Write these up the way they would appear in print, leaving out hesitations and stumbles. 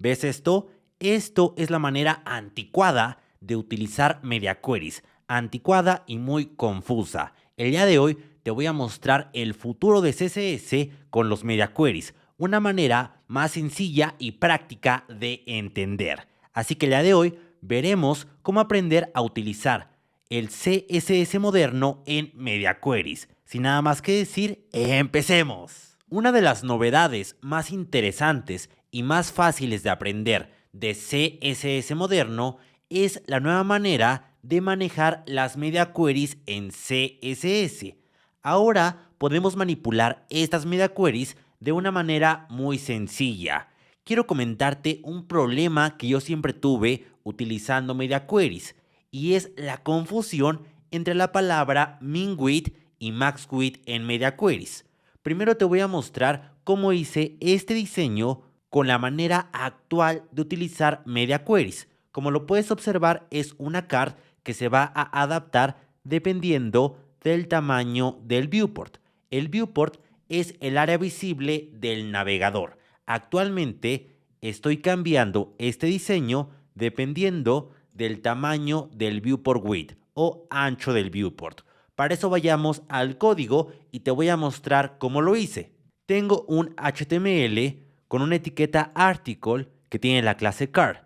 ¿Ves esto? Esto es la manera anticuada de utilizar media queries, anticuada y muy confusa. El día de hoy te voy a mostrar el futuro de CSS con los media queries, una manera más sencilla y práctica de entender. Así que el día de hoy veremos cómo aprender a utilizar el CSS moderno en media queries. Sin nada más que decir, empecemos. Una de las novedades más interesantes y más fáciles de aprender de CSS moderno es la nueva manera de manejar las media queries en CSS. Ahora podemos manipular estas media queries de una manera muy sencilla. Quiero comentarte un problema que yo siempre tuve utilizando media queries, y es la confusión entre la palabra min width y max width en media queries. Primero te voy a mostrar cómo hice este diseño con la manera actual de utilizar media queries. Como lo puedes observar, es una card que se va a adaptar dependiendo del tamaño del viewport. El viewport es el área visible del navegador. Actualmente estoy cambiando este diseño dependiendo del tamaño del viewport width o ancho del viewport. Para eso vayamos al código y te voy a mostrar cómo lo hice. Tengo un HTML con una etiqueta article que tiene la clase card.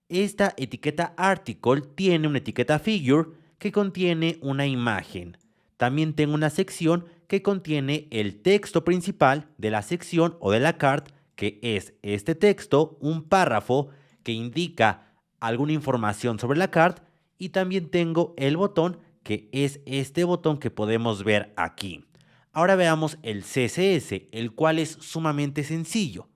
Esta etiqueta article tiene una etiqueta figure que contiene una imagen. También tengo una sección que contiene el texto principal de la sección o de la card, que es este texto, un párrafo que indica alguna información sobre la card, y también tengo el botón, que es este botón que podemos ver aquí. Ahora veamos el CSS, el cual es sumamente sencillo.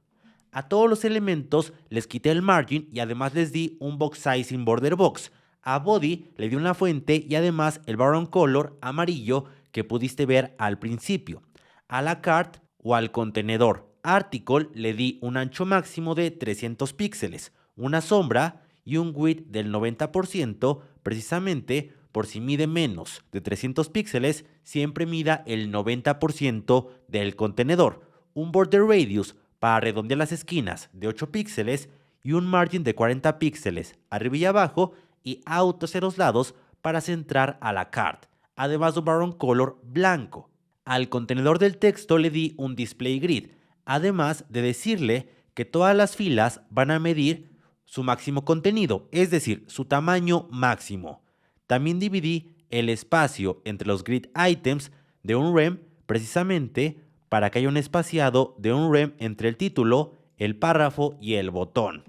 A todos los elementos les quité el margin y además les di un box sizing border box. A body le di una fuente y además el background color amarillo que pudiste ver al principio. A la card o al contenedor article le di un ancho máximo de 300 píxeles, una sombra y un width del 90%, precisamente por si mide menos de 300 píxeles, siempre mida el 90% del contenedor. Un border radius para redondear las esquinas de 8 píxeles y un margin de 40 píxeles arriba y abajo, y autos en los lados para centrar a la card, además de un background color blanco. Al contenedor del texto le di un display grid, además de decirle que todas las filas van a medir su máximo contenido, es decir, su tamaño máximo. También dividí el espacio entre los grid items de un rem precisamente para que haya un espaciado de un rem entre el título, el párrafo y el botón.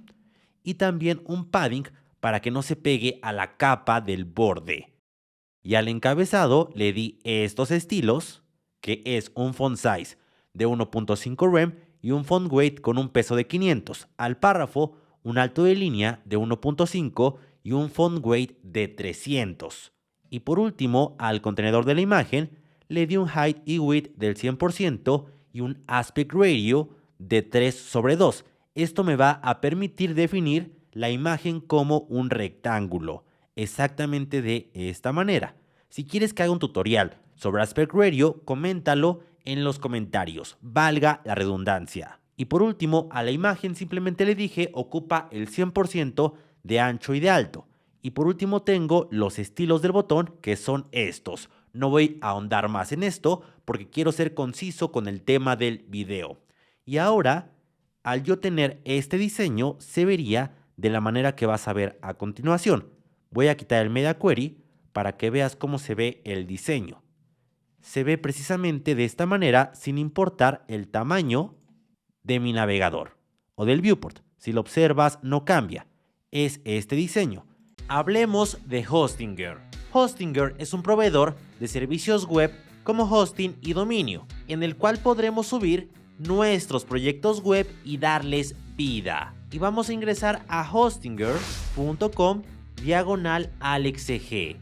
Y también un padding para que no se pegue a la capa del borde. Y al encabezado le di estos estilos, que es un font size de 1.5 rem y un font weight con un peso de 500. Al párrafo, un alto de línea de 1.5 y un font weight de 300. Y por último, al contenedor de la imagen, le di un height y width del 100% y un aspect ratio de 3/2. Esto me va a permitir definir la imagen como un rectángulo, exactamente de esta manera. Si quieres que haga un tutorial sobre aspect ratio, coméntalo en los comentarios, valga la redundancia. Y por último, a la imagen simplemente le dije ocupa el 100% de ancho y de alto. Y por último tengo los estilos del botón, que son estos. No voy a ahondar más en esto porque quiero ser conciso con el tema del video. Y ahora, al yo tener este diseño, se vería de la manera que vas a ver a continuación. Voy a quitar el media query para que veas cómo se ve el diseño. Se ve precisamente de esta manera sin importar el tamaño de mi navegador o del viewport. Si lo observas, no cambia. Es este diseño. Hablemos de Hostinger. Hostinger es un proveedor de servicios web como hosting y dominio, en el cual podremos subir nuestros proyectos web y darles vida. Y vamos a ingresar a hostinger.com/AlexCG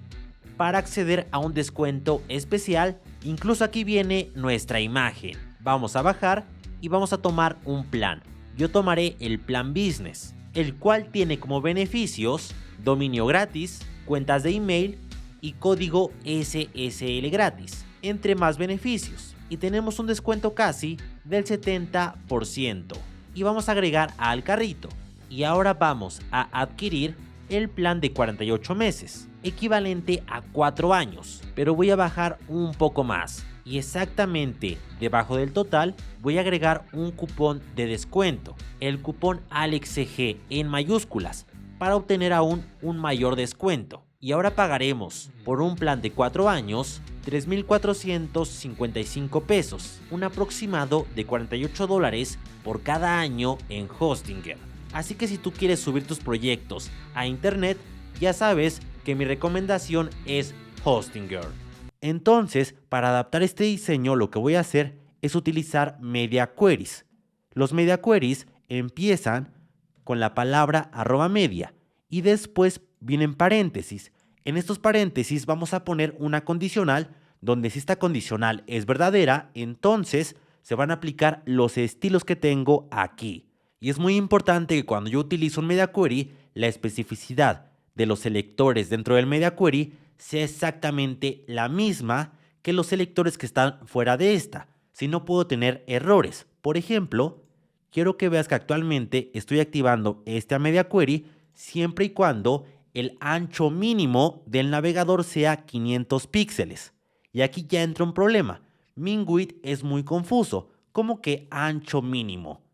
para acceder a un descuento especial. Incluso aquí viene nuestra imagen. Vamos a bajar y vamos a tomar un plan. Yo tomaré el plan Business, el cual tiene como beneficios dominio gratis, cuentas de email y código SSL gratis, entre más beneficios. Y tenemos un descuento casi del 70%. Y vamos a agregar al carrito. Y ahora vamos a adquirir el plan de 48 meses, equivalente a 4 años, pero voy a bajar un poco más. Y exactamente debajo del total voy a agregar un cupón de descuento, el cupón AlexCG en mayúsculas, para obtener aún un mayor descuento. Y ahora pagaremos por un plan de 4 años 3,455 pesos, un aproximado de $48 por cada año en Hostinger. Así que si tú quieres subir tus proyectos a internet, ya sabes que mi recomendación es Hostinger. Entonces, para adaptar este diseño, lo que voy a hacer es utilizar media queries. Los media queries empiezan con la palabra @media y después vienen paréntesis. En estos paréntesis vamos a poner una condicional donde si esta condicional es verdadera, entonces se van a aplicar los estilos que tengo aquí. Y es muy importante que cuando yo utilizo un media query, la especificidad de los selectores dentro del media query sea exactamente la misma que los selectores que están fuera de esta. Si no puedo tener errores. Por ejemplo, quiero que veas que actualmente estoy activando esta media query siempre y cuando el ancho mínimo del navegador sea 500 píxeles. Y aquí ya entra un problema. Min-width es muy confuso. ¿Cómo que ancho mínimo?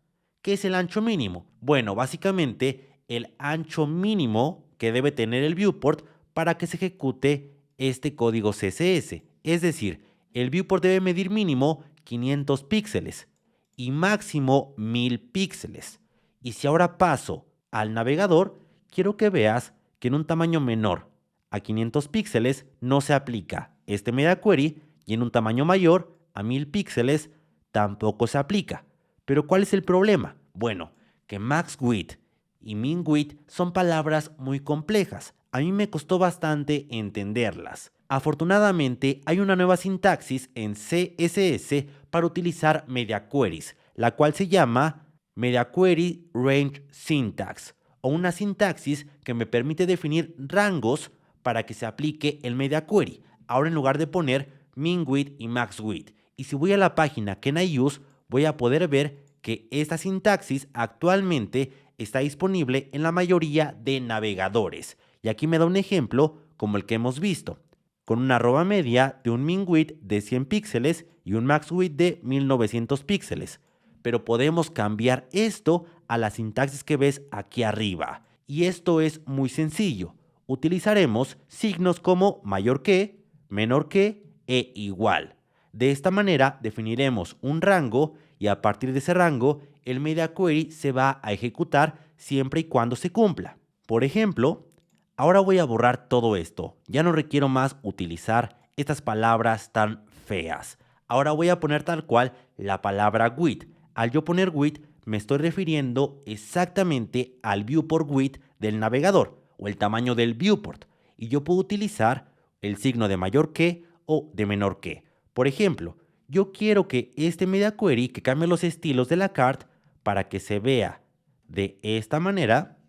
¿Qué es el ancho mínimo? Bueno, básicamente el ancho mínimo que debe tener el viewport para que se ejecute este código CSS. Es decir, el viewport debe medir mínimo 500 píxeles y máximo 1000 píxeles. Y si ahora paso al navegador, quiero que veas que en un tamaño menor a 500 píxeles no se aplica este media query y en un tamaño mayor a 1000 píxeles tampoco se aplica. Pero ¿cuál es el problema? Bueno, que max width y min width son palabras muy complejas. A mí me costó bastante entenderlas. Afortunadamente hay una nueva sintaxis en CSS para utilizar media queries, la cual se llama Media Query Range Syntax, o una sintaxis que me permite definir rangos para que se aplique el media query. Ahora en lugar de poner min width y max width. Y si voy a la página Can I Use, voy a poder ver que esta sintaxis actualmente está disponible en la mayoría de navegadores. Y aquí me da un ejemplo como el que hemos visto, con una @media de un min width de 100 píxeles y un max width de 1900 píxeles. Pero podemos cambiar esto a la sintaxis que ves aquí arriba. Y esto es muy sencillo. Utilizaremos signos como mayor que, menor que e igual. De esta manera definiremos un rango y a partir de ese rango el media query se va a ejecutar siempre y cuando se cumpla. Por ejemplo, ahora voy a borrar todo esto. Ya no requiero más utilizar estas palabras tan feas. Ahora voy a poner tal cual la palabra width. Al yo poner width me estoy refiriendo exactamente al viewport width del navegador o el tamaño del viewport. Y yo puedo utilizar el signo de mayor que o de menor que. Por ejemplo, yo quiero que este media query que cambie los estilos de la cart para que se vea de esta manera.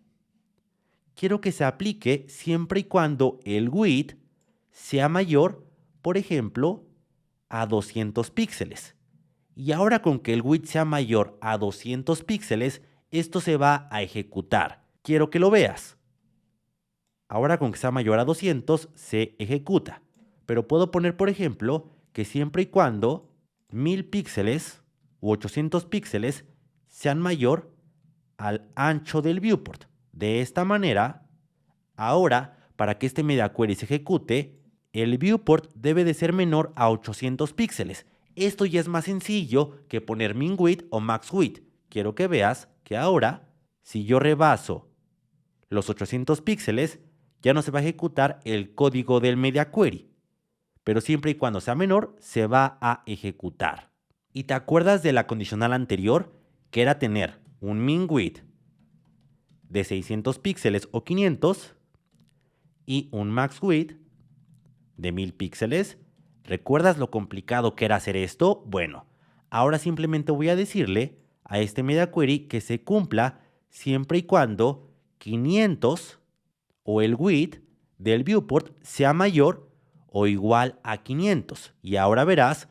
Quiero que se aplique siempre y cuando el width sea mayor, por ejemplo, a 200 píxeles. Y ahora con que el width sea mayor a 200 píxeles, esto se va a ejecutar. Quiero que lo veas. Ahora con que sea mayor a 200 se ejecuta. Pero puedo poner, por ejemplo, que siempre y cuando 1000 píxeles u 800 píxeles sean mayor al ancho del viewport. De esta manera, ahora, para que este media query se ejecute, el viewport debe de ser menor a 800 píxeles. Esto ya es más sencillo que poner min width o max width. Quiero que veas que ahora, si yo rebaso los 800 píxeles, ya no se va a ejecutar el código del media query. Pero siempre y cuando sea menor, se va a ejecutar. ¿Y te acuerdas de la condicional anterior? Que era tener un min width de 600 píxeles o 500 y un max width de 1000 píxeles. ¿Recuerdas lo complicado que era hacer esto? Bueno, ahora simplemente voy a decirle a este media query que se cumpla siempre y cuando 500 o el width del viewport sea mayor o igual a 500. Y ahora verás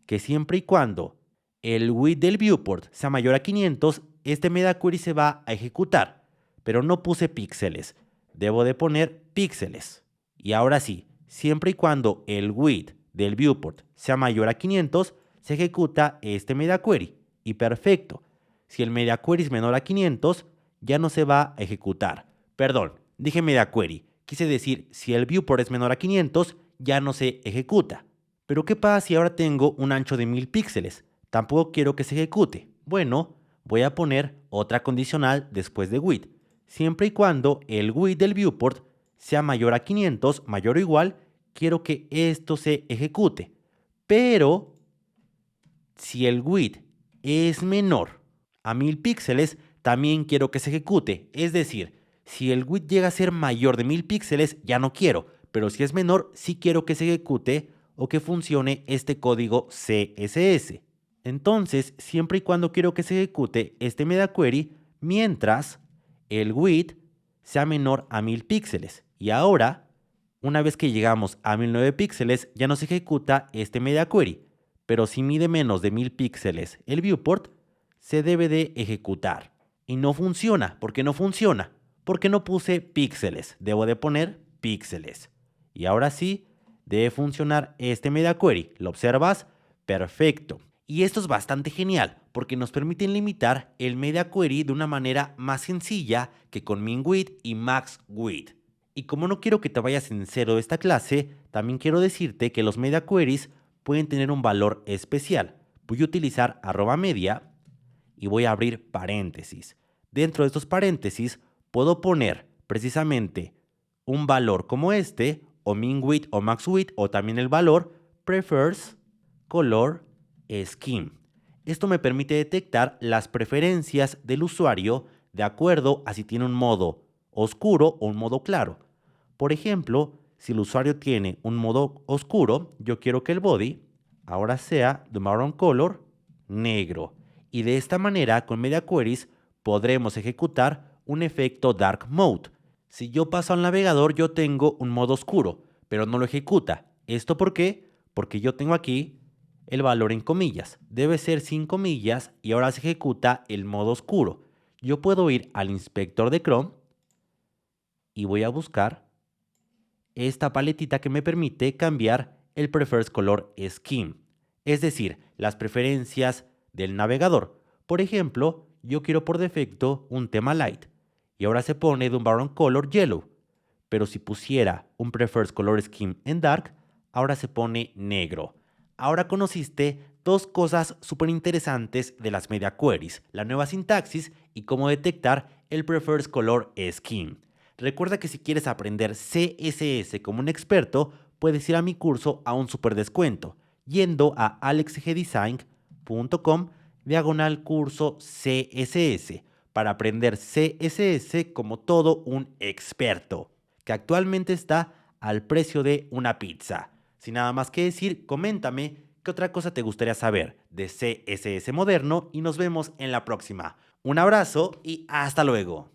que siempre y cuando el width del viewport sea mayor a 500, este media query se va a ejecutar. pero no puse píxeles. Debo de poner píxeles. Y ahora sí, siempre y cuando el width del viewport sea mayor a 500, se ejecuta este media query. Y perfecto. Si el media query es menor a 500, ya no se va a ejecutar. Perdón, dije media query. Quise decir, si el viewport es menor a 500, ya no se ejecuta. Pero ¿qué pasa si ahora tengo un ancho de 1000 píxeles? Tampoco quiero que se ejecute. Bueno, voy a poner otra condicional después de width. Siempre y cuando el width del viewport sea mayor a 500, mayor o igual, quiero que esto se ejecute. Pero si el width es menor a 1000 píxeles, también quiero que se ejecute. Es decir, si el width llega a ser mayor de 1000 píxeles, ya no quiero. Pero si es menor, sí quiero que se ejecute o que funcione este código CSS. Entonces, siempre y cuando quiero que se ejecute este media query, mientras el width sea menor a 1000 píxeles. Y ahora, una vez que llegamos a 1009 píxeles, ya no se ejecuta este media query. Pero si mide menos de 1000 píxeles el viewport, se debe de ejecutar. Y no funciona. ¿Por qué no funciona? Porque no puse píxeles. Debo de poner píxeles. Y ahora sí, debe funcionar este media query. ¿Lo observas? Perfecto. Y esto es bastante genial porque nos permiten limitar el media query de una manera más sencilla que con min width y max width. Y como no quiero que te vayas en cero de esta clase, también quiero decirte que los media queries pueden tener un valor especial. Voy a utilizar @media y voy a abrir paréntesis. Dentro de estos paréntesis puedo poner precisamente un valor como este, o min width o max width, o también el valor prefers color scheme. Esto me permite detectar las preferencias del usuario de acuerdo a si tiene un modo oscuro o un modo claro. Por ejemplo, si el usuario tiene un modo oscuro, yo quiero que el body ahora sea de marron color negro. Y de esta manera, con media queries, podremos ejecutar un efecto dark mode. Si yo paso al navegador, yo tengo un modo oscuro, pero no lo ejecuta. ¿Esto por qué? Porque yo tengo aquí el valor en comillas. Debe ser sin comillas y ahora se ejecuta el modo oscuro. Yo puedo ir al inspector de Chrome y voy a buscar esta paletita que me permite cambiar el prefers color scheme, es decir, las preferencias del navegador. Por ejemplo, yo quiero por defecto un tema light y ahora se pone de un background color yellow, pero si pusiera un prefers color scheme en dark, ahora se pone negro. Ahora conociste dos cosas súper interesantes de las media queries, la nueva sintaxis y cómo detectar el prefers color scheme. Recuerda que si quieres aprender CSS como un experto, puedes ir a mi curso a un super descuento, yendo a alexgdesign.com/curso CSS para aprender CSS como todo un experto, que actualmente está al precio de una pizza. Sin nada más que decir, coméntame qué otra cosa te gustaría saber de CSS moderno y nos vemos en la próxima. Un abrazo y hasta luego.